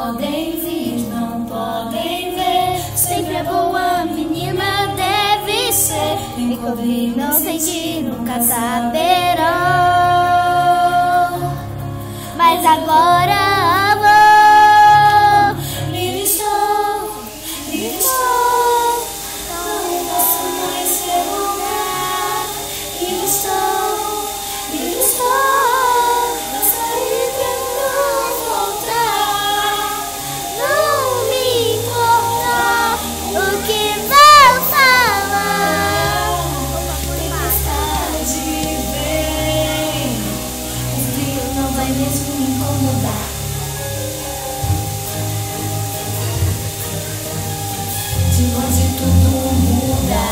podem vir, não podem ver. Sempre a boa menina deve ser. Encobrir, não sentir, nunca saberão. Mas agora mesmo me incomodar. De longe tudo muda,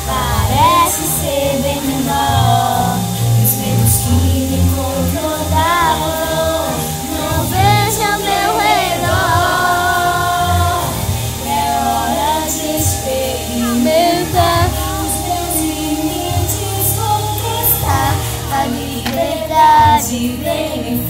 parece ser bem menor. E os medos que me incomodavam não vejo ao meu redor. É hora de experimentar os meus limites, conquistar a liberdade. Vem